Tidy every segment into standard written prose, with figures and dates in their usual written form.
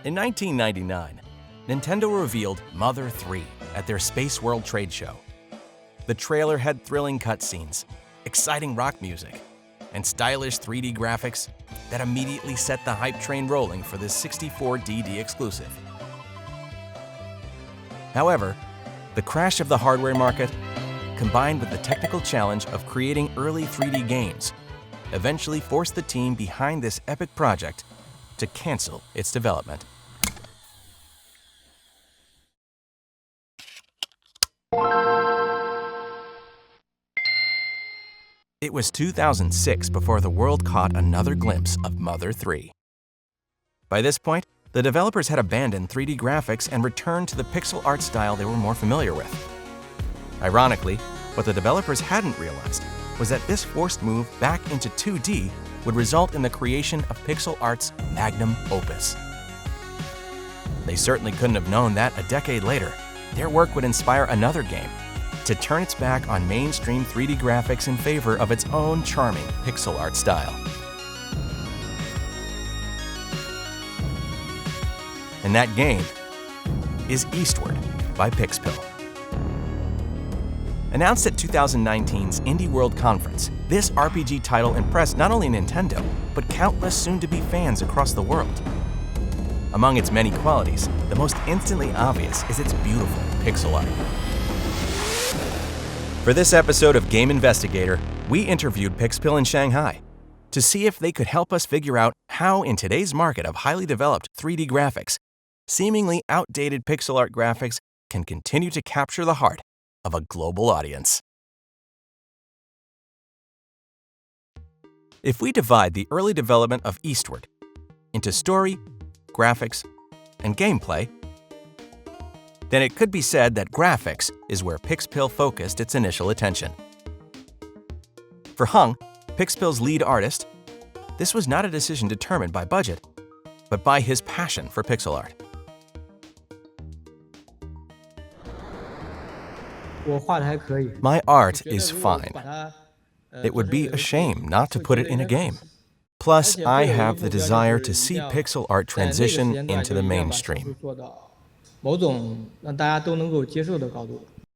In 1999, Nintendo revealed Mother 3 at their Space World trade show. The trailer had thrilling cutscenes, exciting rock music, and stylish 3D graphics that immediately set the hype train rolling for this 64DD exclusive. However, the crash of the hardware market, combined with the technical challenge of creating early 3D games, eventually forced the team behind this epic project to cancel its development. It was 2006 before the world caught another glimpse of Mother 3. By this point, the developers had abandoned 3D graphics and returned to the pixel art style they were more familiar with. Ironically, what the developers hadn't realized was that this forced move back into 2D would result in the creation of pixel art's magnum opus. They certainly couldn't have known that a decade later, their work would inspire another game to turn its back on mainstream 3D graphics in favor of its own charming pixel art style. And that game is Eastward by Pixpil. Announced at 2019's IndieWorld conference, this RPG title impressed not only Nintendo, but countless soon-to-be fans across the world. Among its many qualities, the most instantly obvious is its beautiful pixel art. For this episode of Game Investigator, we interviewed Pixpil in Shanghai to see if they could help us figure out how, in today's market of highly developed 3D graphics, seemingly outdated pixel art graphics can continue to capture the heart of a global audience. If we divide the early development of Eastward into story, graphics, and gameplay, then it could be said that graphics is where Pixpil focused its initial attention. For Hung, Pixpil's lead artist, this was not a decision determined by budget, but by his passion for pixel art. My art is fine. It would be a shame not to put it in a game. Plus, I have the desire to see pixel art transition into the mainstream.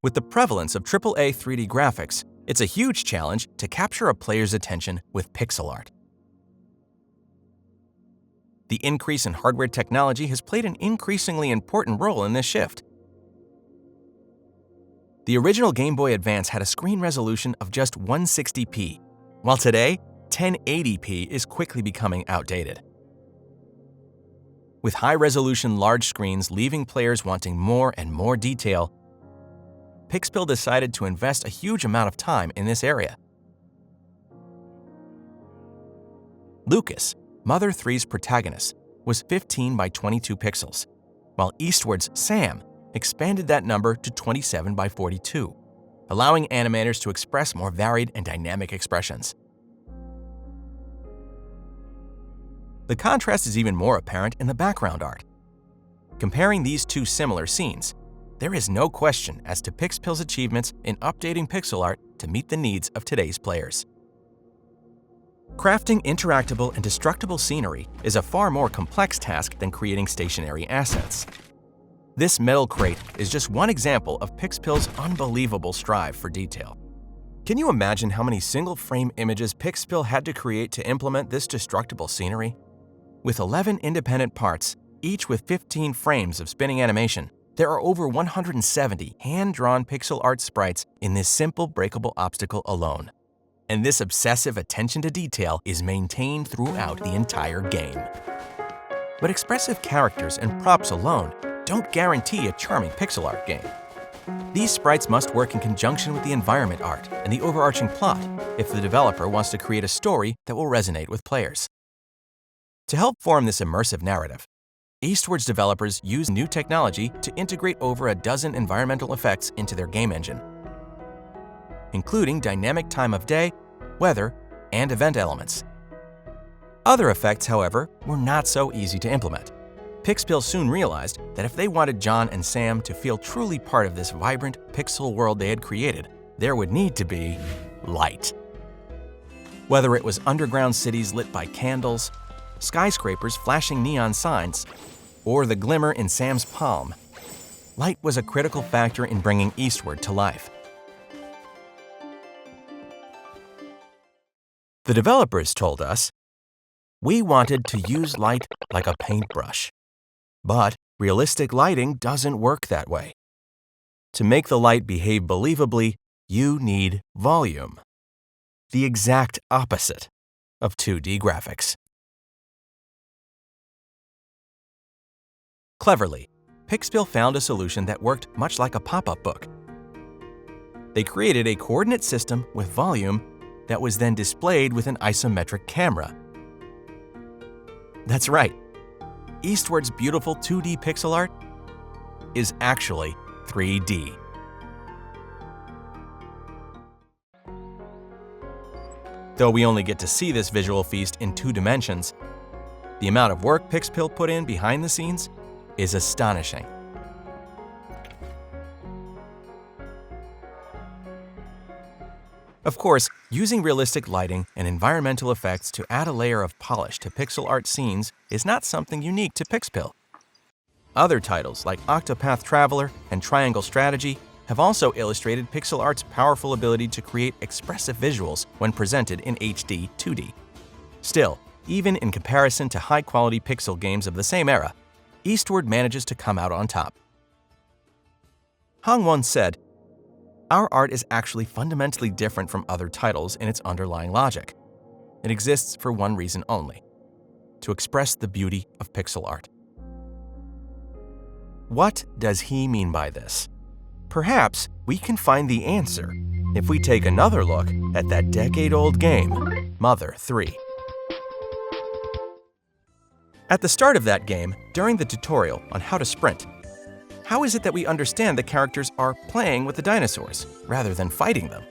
With the prevalence of AAA 3D graphics, it's a huge challenge to capture a player's attention with pixel art. The increase in hardware technology has played an increasingly important role in this shift. The original Game Boy Advance had a screen resolution of just 160p, while today, 1080p is quickly becoming outdated. With high-resolution large screens leaving players wanting more and more detail, Pixpil decided to invest a huge amount of time in this area. Lucas, Mother 3's protagonist, was 15 by 22 pixels, while Eastward's Sam expanded that number to 27 by 42, allowing animators to express more varied and dynamic expressions. The contrast is even more apparent in the background art. Comparing these two similar scenes, there is no question as to Pixpil's achievements in updating pixel art to meet the needs of today's players. Crafting interactable and destructible scenery is a far more complex task than creating stationary assets. This metal crate is just one example of Pixpil's unbelievable strive for detail. Can you imagine how many single-frame images Pixpil had to create to implement this destructible scenery? With 11 independent parts, each with 15 frames of spinning animation, there are over 170 hand-drawn pixel art sprites in this simple breakable obstacle alone. And this obsessive attention to detail is maintained throughout the entire game. But expressive characters and props alone don't guarantee a charming pixel art game. These sprites must work in conjunction with the environment art and the overarching plot if the developer wants to create a story that will resonate with players. To help form this immersive narrative, Eastward's developers use new technology to integrate over a dozen environmental effects into their game engine, including dynamic time of day, weather, and event elements. Other effects, however, were not so easy to implement. Pixpil soon realized that if they wanted John and Sam to feel truly part of this vibrant pixel world they had created, there would need to be light. Whether it was underground cities lit by candles, skyscrapers flashing neon signs, or the glimmer in Sam's palm. Light was a critical factor in bringing Eastward to life. The developers told us, "We wanted to use light like a paintbrush. But realistic lighting doesn't work that way. To make the light behave believably, you need volume. The exact opposite of 2D graphics." Cleverly, Pixpil found a solution that worked much like a pop-up book. They created a coordinate system with volume that was then displayed with an isometric camera. That's right. Eastward's beautiful 2D pixel art is actually 3D. Though we only get to see this visual feast in 2 dimensions, the amount of work Pixpil put in behind the scenes is astonishing. Of course, using realistic lighting and environmental effects to add a layer of polish to pixel art scenes is not something unique to Pixpil. Other titles like Octopath Traveler and Triangle Strategy have also illustrated pixel art's powerful ability to create expressive visuals when presented in HD 2D. Still, even in comparison to high-quality pixel games of the same era, Eastward manages to come out on top. Hong once said, "Our art is actually fundamentally different from other titles in its underlying logic. It exists for one reason only: to express the beauty of pixel art." What does he mean by this? Perhaps we can find the answer if we take another look at that decade-old game, Mother 3. At the start of that game, during the tutorial on how to sprint, how is it that we understand the characters are playing with the dinosaurs rather than fighting them?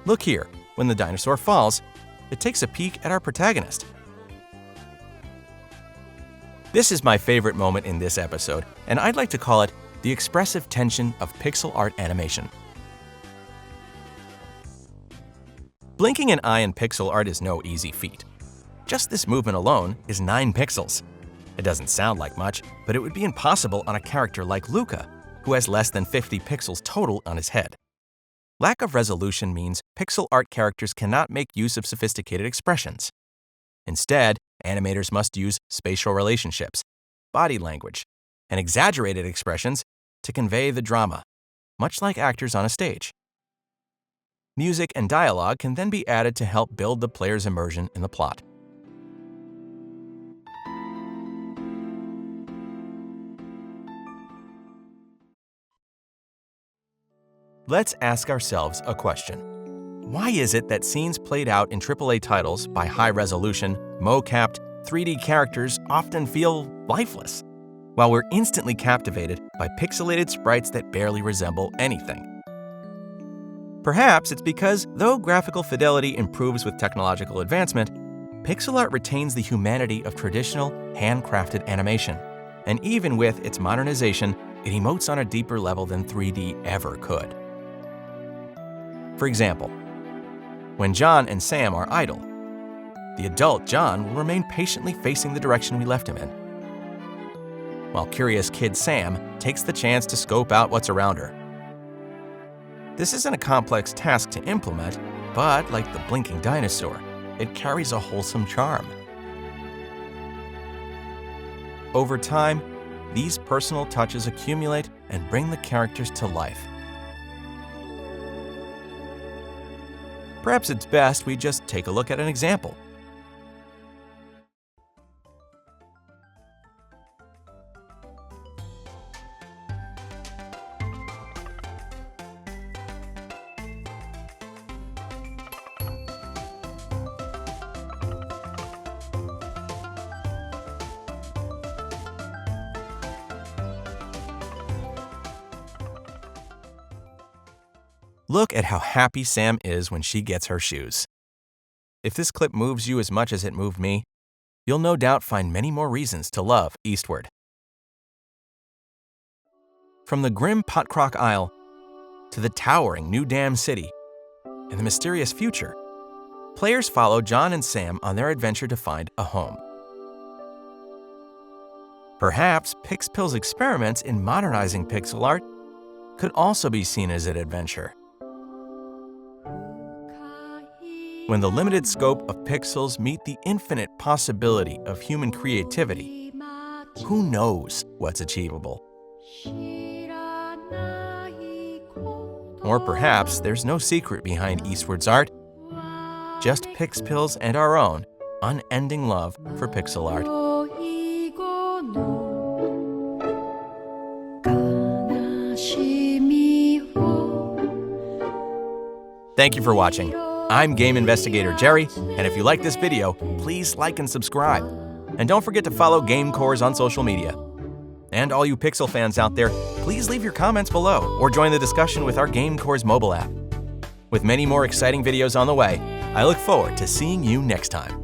Look here, when the dinosaur falls, it takes a peek at our protagonist. This is my favorite moment in this episode, and I'd like to call it the expressive tension of pixel art animation. Blinking an eye in pixel art is no easy feat. Just this movement alone is 9 pixels. It doesn't sound like much, but it would be impossible on a character like Luca, who has less than 50 pixels total on his head. Lack of resolution means pixel art characters cannot make use of sophisticated expressions. Instead, animators must use spatial relationships, body language, and exaggerated expressions to convey the drama, much like actors on a stage. Music and dialogue can then be added to help build the player's immersion in the plot. Let's ask ourselves a question. Why is it that scenes played out in AAA titles by high-resolution, mo-capped, 3D characters often feel lifeless, while we're instantly captivated by pixelated sprites that barely resemble anything? Perhaps it's because, though graphical fidelity improves with technological advancement, pixel art retains the humanity of traditional, handcrafted animation, and even with its modernization, it emotes on a deeper level than 3D ever could. For example, when John and Sam are idle, the adult John will remain patiently facing the direction we left him in, while curious kid Sam takes the chance to scope out what's around her. This isn't a complex task to implement, but like the blinking dinosaur, it carries a wholesome charm. Over time, these personal touches accumulate and bring the characters to life. Perhaps it's best we just take a look at an example. Look at how happy Sam is when she gets her shoes. If this clip moves you as much as it moved me, you'll no doubt find many more reasons to love Eastward. From the grim Potcrock Isle to the towering New Dam City and the mysterious future, players follow John and Sam on their adventure to find a home. Perhaps Pixpil's experiments in modernizing pixel art could also be seen as an adventure. When the limited scope of pixels meet the infinite possibility of human creativity, who knows what's achievable? Or perhaps there's no secret behind Eastward's art, just Pixpil's and our own unending love for pixel art. Thank you for watching. I'm Game Investigator Jerry, and if you like this video, please like and subscribe. And don't forget to follow GameCores on social media. And all you Pixel fans out there, please leave your comments below or join the discussion with our GameCores mobile app. With many more exciting videos on the way, I look forward to seeing you next time.